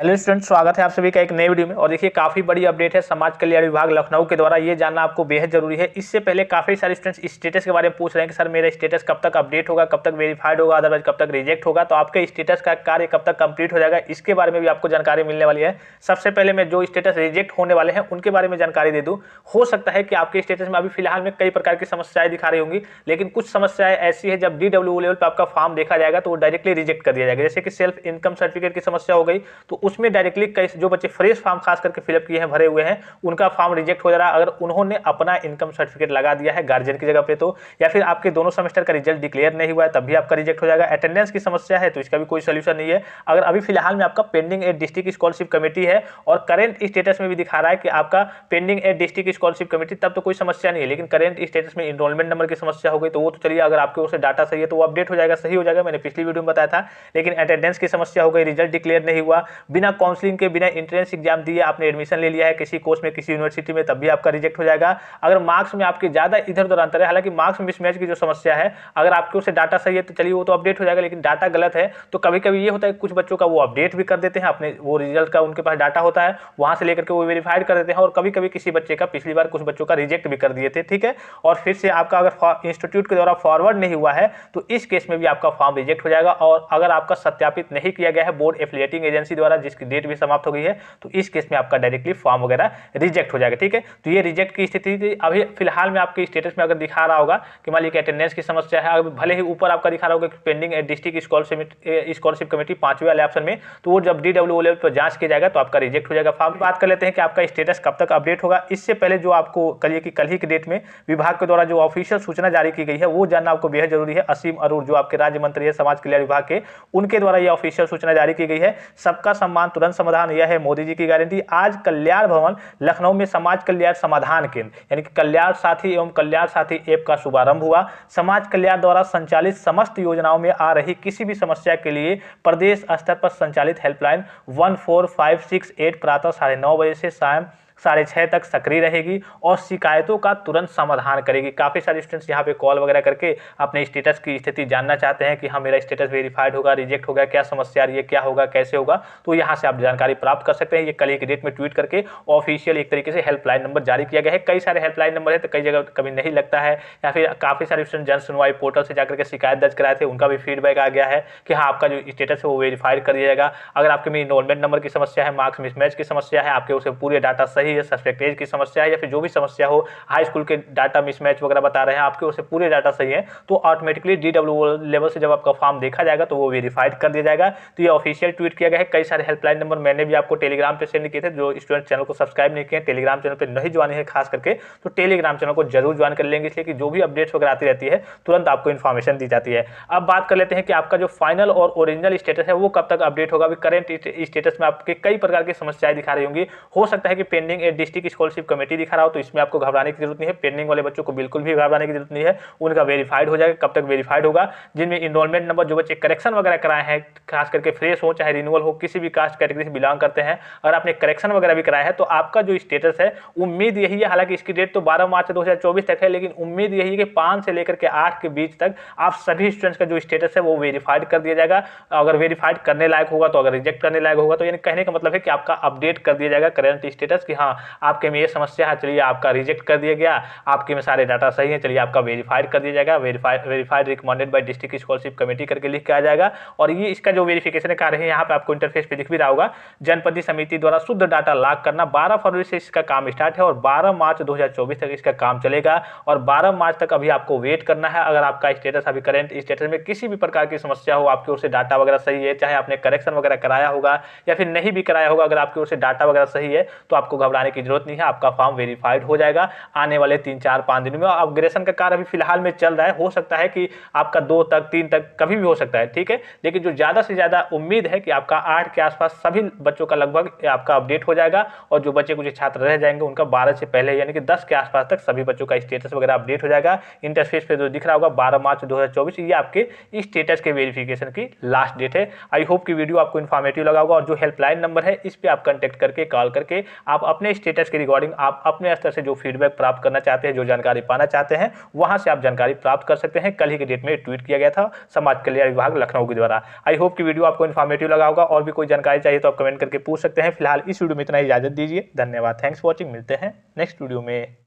Hello student, स्वागत है आप सभी का एक नए वीडियो में। और देखिए काफ़ी बड़ी अपडेट है समाज कल्याण विभाग लखनऊ के द्वारा, ये जानना आपको बेहद जरूरी है। इससे पहले काफ़ी सारे स्टूडेंट्स स्टेटस के बारे में पूछ रहे हैं कि सर मेरा स्टेटस कब तक अपडेट होगा, कब तक वेरीफाइड होगा, अदरवाइज कब तक रिजेक्ट होगा। तो आपके स्टेटस का कार्य कब तक कंप्लीट हो जाएगा, इसके बारे में भी आपको जानकारी मिलने वाली है। सबसे पहले मैं जो स्टेटस रिजेक्ट होने वाले हैं उनके बारे में जानकारी दे दूँ। हो सकता है कि आपके स्टेटस में अभी फिलहाल में कई प्रकार की समस्याएं दिखा रही होंगी, लेकिन कुछ समस्याएं ऐसी है जब DWO लेवल पर आपका फॉर्म देखा जाएगा तो वो डायरेक्टली रिजेक्ट कर दिया जाएगा। जैसे कि सेल्फ इनकम सर्टिफिकेट की समस्या हो गई, तो उसमें डायरेक्टली जो बच्चे फ्रेश फॉर्म खास करके फिलअप किए हैं, भरे हुए हैं, उनका फॉर्म रिजेक्ट हो जा रहा है अगर उन्होंने अपना इनकम सर्टिफिकेट लगा दिया है गार्जियन की जगह पे तो, या फिर आपके दोनों सेमेस्टर का रिजल्ट डिक्लेयर नहीं हुआ है तब भी आपका रिजेक्ट हो जाएगा। अटेंडेंस की समस्या है तो इसका भी कोई सोल्यूशन नहीं है। अगर अभी फिलहाल में आपका pending at district scholarship committee है और करेंट स्टेटस में भी दिखा रहा है कि आपका pending at district scholarship committee, तब तो कोई समस्या नहीं है। लेकिन करेंट स्टेटस में इनरोलमेंट नंबर की समस्या हो गई तो वो तो चलिए, अगर आपके ओर से डाटा सही है तो वो अपडेट हो जाएगा, सही हो जाएगा, मैंने पिछली वीडियो में बताया था। लेकिन अटेंडेंस की समस्या हो गई, रिजल्ट डिक्लेयर नहीं हुआ, बिना काउंसलिंग के, बिना एंट्रेंस एग्जाम दिए आपने एडमिशन ले लिया है किसी कोर्स में, किसी यूनिवर्सिटी में, तब भी आपका रिजेक्ट हो जाएगा। अगर मार्क्स में आपके ज्यादा इधर उधर अंतर है, हालांकि मार्क्स मिसमैच की जो समस्या है, अगर आपके उससे डाटा सही है तो चलिए वो तो अपडेट हो जाएगा, लेकिन डाटा गलत है तो कभी कभी ये होता है कुछ बच्चों का वो अपडेट भी कर देते हैं अपने, वो रिजल्ट का उनके पास डाटा होता है वहां से लेकर के वो वेरीफाइड कर देते हैं, और कभी कभी किसी बच्चे का, पिछली बार कुछ बच्चों का रिजेक्ट भी कर दिए थे, ठीक है। और फिर से आपका अगर इंस्टीट्यूट के द्वारा फॉरवर्ड नहीं हुआ है तो इस केस में भी आपका फॉर्म रिजेक्ट हो जाएगा। और अगर आपका सत्यापित नहीं किया गया है बोर्ड एफिलिएटिंग एजेंसी द्वारा, जिसकी डेट भी समाप्त हो गई है, तो इस केस में आपका डायरेक्टली फॉर्म वगैरह रिजेक्ट हो जाएगा, ठीक है। तो ये रिजेक्ट की स्थिति थी। अभी फिलहाल में आपके स्टेटस में अगर दिखा रहा होगा कि मान लीजिए अटेंडेंस की समस्या है, भले ही ऊपर आपका दिखा रहा होगा कि पेंडिंग डिस्ट्रिक्ट स्कॉलरशिप कमेटी 5वें वाले ऑप्शन में, तो वो जब DWO लेवल पर जांच किया जाएगा तो आपका रिजेक्ट हो जाएगा फॉर्म। बात कर लेते हैं कि आपका स्टेटस कब तक अपडेट होगा। इससे पहले जो आपको कल ही की डेट में विभाग के द्वारा जो ऑफिशियल सूचना जारी की गई है वो जानना आपको बेहद जरूरी है। असीम अरूर जो आपके राज्य मंत्री है समाज कल्याण विभाग के, उनके द्वारा यह ऑफिशियल सूचना जारी की गई है। सबका सम्मान तुरंत समाधान, यह है मोदी जी की गारंटी। आज कल्याण भवन लखनऊ में समाज कल्याण समाधान केंद्र यानी कि कल्याण साथी एवं कल्याण साथी ऐप का शुभारंभ हुआ। समाज कल्याण द्वारा संचालित समस्त योजनाओं में आ रही किसी भी समस्या के लिए प्रदेश स्तर पर संचालित हेल्पलाइन 14568 प्रातः 9:30 बजे से शाम 6:30 तक सक्रिय रहेगी और शिकायतों का तुरंत समाधान करेगी। काफ़ी सारे स्टूडेंट्स यहाँ पे कॉल वगैरह करके अपने स्टेटस की स्थिति जानना चाहते हैं कि हाँ मेरा स्टेटस वेरीफाइड होगा, रिजेक्ट होगा, क्या समस्या आ रही है, क्या होगा, कैसे होगा। तो यहाँ से आप जानकारी प्राप्त कर सकते हैं। ये कल ही की डेट में ट्वीट करके ऑफिशियल एक तरीके से हेल्पलाइन नंबर जारी किया गया है। कई सारे हेल्पलाइन नंबर है तो कई जगह कभी नहीं लगता है, या फिर काफ़ी सारे स्टूडेंट जन सुनवाई पोर्टल से जाकर के शिकायत दर्ज कराए थे, उनका भी फीडबैक आ गया है कि हाँ आपका जो स्टेटस है वो वेरीफाइड कर दिया जाएगा। अगर आपके में इनरोलमेंट नंबर की समस्या है, मार्क्स मिसमैच की समस्या है, आपके उसे पूरे डाटा सही है, सस्पेक्ट एज की समस्या है, या फिर जो भी समस्या हो, हाई स्कूल के डाटा मिसमैच वगैरह बता रहे हैं, आपके उसे पूरे डाटा सही है, तो ऑटोमेटिकली DWO लेवल से जब आपका फॉर्म देखा जाएगा तो वो वेरीफाइड कर दिया जाएगा। तो ये ऑफिशियल ट्वीट किया गया है। कई सारे हेल्पलाइन नंबर मैंने भी आपको टेलीग्राम पे सेंड किए थे। जो स्टूडेंट चैनल को सब्सक्राइब नहीं किए, टेलीग्राम चैनल पे नहीं ज्वाइन है खास करके, तो टेलीग्राम चैनल को जरूर ज्वाइन कर लेंगे, इसलिए कि जो भी अपडेट्स वगैरह आती रहती है तुरंत आपको इन्फॉर्मेशन दी जाती है। अब बात कर लेते हैं कि आपका जो फाइनल और ओरिजिनल स्टेटस है वो कब तक अपडेट होगा। अभी करेंट स्टेटस में आपके कई प्रकार की समस्याएं दिखा रही होंगी। हो सकता है कि pending at district scholarship committee दिखा रहा हो, तो इसमें आपको घबराने की जरूरत नहीं है। पेंडिंग वाले बच्चों को बिल्कुल भी घबराने की जरूरत नहीं है, उनका वेरीफाइड हो जाएगा। कब तक वेरीफाइड होगा? जिनमें इनरोलमेंट नंबर, जो बच्चे करेक्शन वगैरह कराए हैं, खास करके फ्रेश हो चाहे रिन्यूअल हो, किसी भी कास्ट कैटेगरी से बिलोंग करते हैं, अगर आपने करेक्शन वगैरह भी कराया है तो आपका जो स्टेटस है, उम्मीद यही है, हालांकि इसकी डेट तो 12 मार्च 2024 तक है, लेकिन उम्मीद यही है कि 5 से लेकर के 8 के बीच तक आप सभी स्टूडेंट्स का जो स्टेटस है वो वेरीफाइड कर दिया जाएगा। अगर वेरीफाइड करने लायक होगा तो, अगर रिजेक्ट करने लायक होगा तो, यानी कहने का मतलब है कि आपका अपडेट कर दिया जाएगा करंट स्टेटस कि हाँ आपके में ये समस्या है, चलिए आपका रिजेक्ट कर दिया गया, आपके में सारे डाटा सही है, चलिए आपका वेरीफाइड कर दिया जाएगा। Verified recommended by district scholarship committee करके लिख के आ जाएगा। और ये इसका जो वेरिफिकेशन कार्य है, यहाँ पे आपको इंटरफेस पे दिख भी रहा होगा, जनपदीय समिति द्वारा शुद्ध डाटा लॉक करना। 12 फरवरी से इसका काम स्टार्ट है और 12 मार्च 2024 तक इसका काम चलेगा। और 12 मार्च तक अभी आपको वेट करना है। अगर आपका स्टेटस अभी करंट स्टेटस में किसी भी प्रकार की समस्या हो, आपकी ओर से डाटा वगैरह सही है, चाहे आपने करेक्शन वगैरह कराया होगा या फिर नहीं भी कराया होगा, अगर आपकी ओर से डाटा वगैरह सही है तो आपको घबराने की जरूरत नहीं है, आपका फॉर्म वेरीफाइड हो जाएगा आने वाले 3-4-5 दिन में। अपग्रेडेशन का कार्य अभी फिलहाल में चल रहा है, हो सकता है कि आपका 2 तक 3 तक कभी भी हो सकता है, ठीक है। लेकिन जो ज्यादा से ज्यादा उम्मीद है कि आपका 8 के आसपास सभी बच्चों का लगभग आपका अपडेट हो जाएगा, और जो बच्चे कुछ छात्र रह जाएंगे उनका 12 से पहले यानी कि 10 के आसपास तक सभी बच्चों का स्टेटस वगैरह अपडेट हो जाएगा। इंटरफेस पे जो दिख रहा होगा 12 मार्च 2024, ये आपके स्टेटस के वेरिफिकेशन की लास्ट डेट है। आई होप कि वीडियो आपको इन्फॉर्मेटिव लगा होगा, और जो हेल्पलाइन नंबर है इस पे आप कांटेक्ट करके, कॉल करके आप अपने स्टेटस के रिगार्डिंग आप अपने स्तर से जो फीडबैक प्राप्त करना चाहते हैं, जो जानकारी पाना चाहते हैं, वहां से आप जानकारी प्राप्त कर सकते हैं। कल ही के डेट में ट्वीट किया गया था समाज कल्याण विभाग लखनऊ के द्वारा। आई होप कि वीडियो आपको इन्फॉर्मेटिव लगा होगा। और भी कोई जानकारी चाहिए तो आप कमेंट करके पूछ सकते हैं। फिलहाल इस वीडियो में इतना ही, इजाजत दीजिए। धन्यवाद, थैंक्स फॉर वॉचिंग। मिलते हैं नेक्स्ट वीडियो में।